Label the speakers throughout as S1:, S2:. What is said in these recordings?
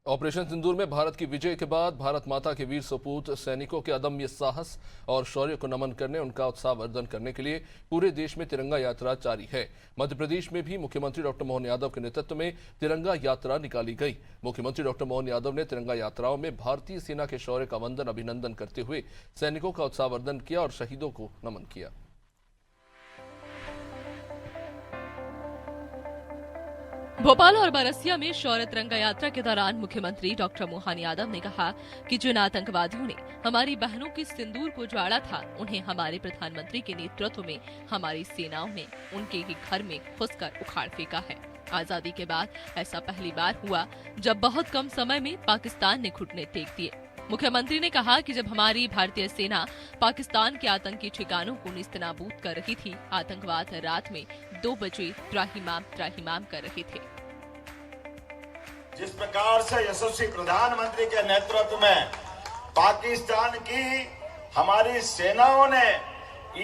S1: Operation सिंदूर में भारत की विजय के बाद भारत माता के वीर सपूत सैनिकों के अदम्य साहस और शौर्य को नमन करने, उनका उत्साहवर्धन करने के लिए पूरे देश में तिरंगा यात्रा जारी है। मध्य प्रदेश में भी मुख्यमंत्री डॉक्टर मोहन यादव के नेतृत्व में तिरंगा यात्रा निकाली गई। मुख्यमंत्री डॉक्टर मोहन यादव ने तिरंगा यात्राओं में भारतीय सेना के शौर्य का वंदन अभिनंदन करते हुए सैनिकों का उत्साहवर्धन किया और शहीदों को नमन किया।
S2: भोपाल और बरसिया में शौर्य तिरंगा यात्रा के दौरान मुख्यमंत्री डॉक्टर मोहन यादव ने कहा कि जिन आतंकवादियों ने हमारी बहनों के सिंदूर को उजाड़ा था, उन्हें हमारे प्रधानमंत्री के नेतृत्व में हमारी सेनाओं ने उनके ही घर में घुसकर उखाड़ फेंका है। आजादी के बाद ऐसा पहली बार हुआ जब बहुत कम समय में पाकिस्तान ने घुटने टेक दिए। मुख्यमंत्री ने कहा कि जब हमारी भारतीय सेना पाकिस्तान के आतंकी ठिकानों को नेस्तनाबूद कर रही थी, आतंकवाद रात में 2 बजे त्राहिमाम कर रहे थे।
S3: जिस प्रकार से यशस्वी प्रधानमंत्री के नेतृत्व में पाकिस्तान की हमारी सेनाओं ने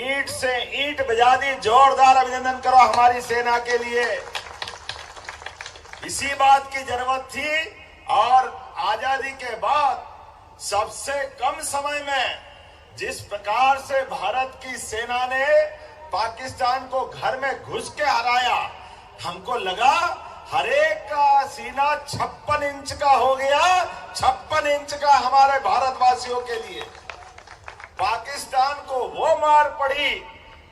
S3: ईंट से ईंट बजा दी, जोरदार अभिनंदन करो हमारी सेना के लिए। इसी बात की जरूरत थी और आजादी के बाद सबसे कम समय में जिस प्रकार से भारत की सेना ने पाकिस्तान को घर में घुस के हराया, हमको लगा हरेक का सीना 56 इंच का हो गया। 56 इंच का हमारे भारतवासियों के लिए पाकिस्तान को वो मार पड़ी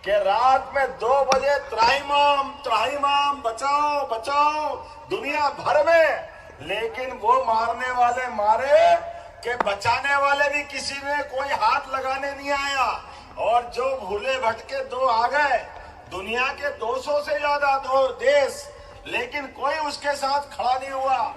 S3: कि रात में 2 बजे त्राहिमाम त्राहिमाम बचाओ बचाओ दुनिया भर में। लेकिन वो मारने वाले मारे कि बचाने वाले भी किसी ने कोई हाथ लगाने नहीं आया, और जो भूले भटके 2 आ गए। दुनिया के 200 से ज्यादा 2 देश, लेकिन कोई उसके साथ खड़ा नहीं हुआ।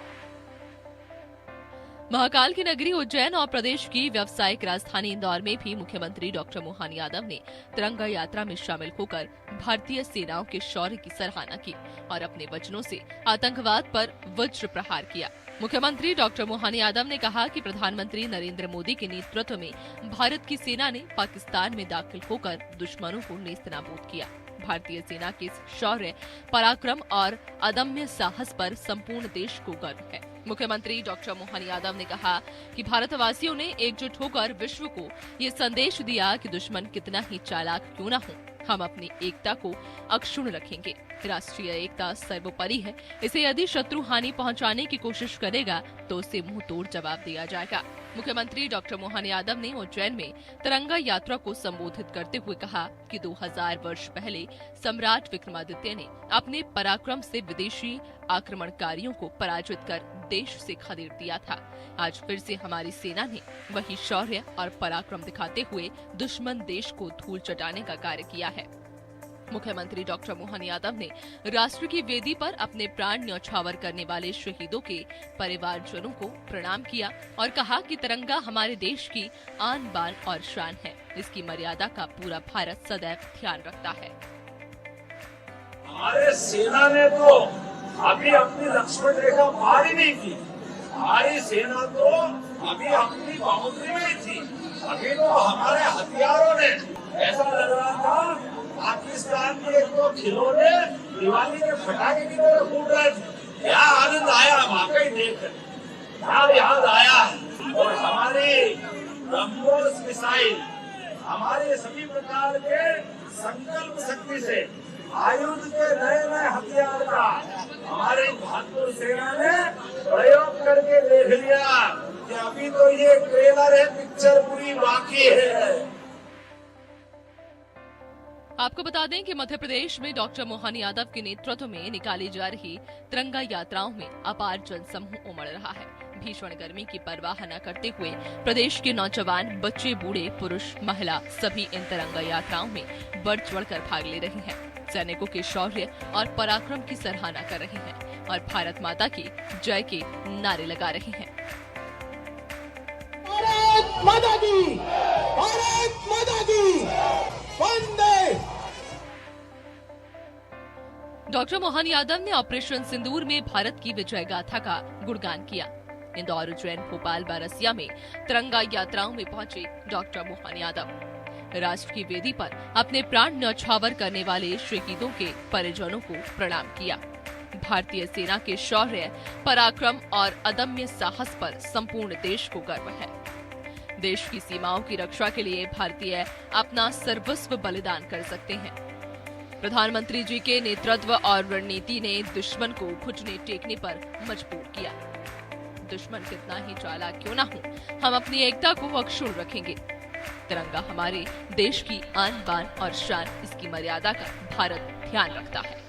S2: महाकाल की नगरी उज्जैन और प्रदेश की व्यावसायिक राजधानी इंदौर में भी मुख्यमंत्री डॉक्टर मोहन यादव ने तिरंगा यात्रा में शामिल होकर भारतीय सेनाओं के शौर्य की सराहना की और अपने वचनों से आतंकवाद पर वज्र प्रहार किया। मुख्यमंत्री डॉक्टर मोहन यादव ने कहा कि प्रधानमंत्री नरेंद्र मोदी के नेतृत्व में भारत की सेना ने पाकिस्तान में दाखिल होकर दुश्मनों को नेस्तनाबूद किया। भारतीय सेना के शौर्य, पराक्रम और अदम्य साहस पर संपूर्ण देश को गर्व है। मुख्यमंत्री डॉक्टर मोहन यादव ने कहा कि भारतवासियों ने एकजुट होकर विश्व को ये संदेश दिया कि दुश्मन कितना ही चालाक क्यों न हो, हम अपनी एकता को अक्षुण्ण रखेंगे। राष्ट्रीय एकता सर्वोपरि है, इसे यदि शत्रु हानि पहुंचाने की कोशिश करेगा तो उसे मुंह तोड़ जवाब दिया जाएगा। मुख्यमंत्री डॉक्टर मोहन यादव ने उज्जैन में तिरंगा यात्रा को संबोधित करते हुए कहा कि 2000 वर्ष पहले सम्राट विक्रमादित्य ने अपने पराक्रम से विदेशी आक्रमणकारियों को पराजित कर देश से खदेड़ दिया था। आज फिर से हमारी सेना ने वही शौर्य और पराक्रम दिखाते हुए दुश्मन देश को धूल चटाने का कार्य किया है। मुख्यमंत्री डॉक्टर मोहन यादव ने राष्ट्र की वेदी पर अपने प्राण न्यौछावर करने वाले शहीदों के परिवारजनों को प्रणाम किया और कहा कि तिरंगा हमारे देश की आन बान और शान है, इसकी मर्यादा का पूरा भारत सदैव ध्यान रखता है।
S4: हमारे सेना ने तो अभी अपनी लक्ष्मण रेखा पार ही नहीं की। हमारी सेना तो अभी अपनी बाउंड्री में ही थी। अभी तो हमारे हथियारों ने ऐसा लग रहा था पाकिस्तान के एक तो खिलौने दिवाली के पटाखे की तरह फूट रहे थे। क्या आनंद आया वाकई देखकर, क्या याद आया। और हमारी ब्रह्मोस मिसाइल, हमारे सभी प्रकार के संकल्प शक्ति से आयुध के नए नए हथियार का हमारी बहादुर सेना ने प्रयोग करके देख लिया कि अभी तो ये ट्रेलर है, पिक्चर पूरी बाकी है।
S2: आपको बता दें कि मध्य प्रदेश में डॉक्टर मोहन यादव के नेतृत्व में निकाली जा रही तिरंगा यात्राओं में अपार जनसमूह उमड़ रहा है। भीषण गर्मी की परवाह न करते हुए प्रदेश के नौजवान, बच्चे, बूढ़े, पुरुष, महिला सभी इन तिरंगा यात्राओं में बढ़ चढ़कर भाग ले रहे हैं। सैनिकों के शौर्य और पराक्रम की सराहना कर रहे हैं और भारत माता की जय के नारे लगा रहे हैं।
S5: भारत माता की, भारत माता की, वंदे।
S2: डॉक्टर मोहन यादव ने ऑपरेशन सिंदूर में भारत की विजय गाथा का गुणगान किया। इंदौर, उज्जैन, भोपाल, बरसिया में तिरंगा यात्राओं में पहुंचे डॉक्टर मोहन यादव। राष्ट्र की वेदी पर अपने प्राण न्यौछावर करने वाले शहीदों के परिजनों को प्रणाम किया। भारतीय सेना के शौर्य, पराक्रम और अदम्य साहस पर संपूर्ण देश को गर्व है। देश की सीमाओं की रक्षा के लिए भारतीय अपना सर्वस्व बलिदान कर सकते हैं। प्रधानमंत्री जी के नेतृत्व और रणनीति ने दुश्मन को घुटने टेकने पर मजबूर किया। दुश्मन कितना ही चालाक क्यों ना हो, हम अपनी एकता को अक्षुण्ण रखेंगे। तिरंगा हमारे देश की आन बान और शान, इसकी मर्यादा का भारत ध्यान रखता है।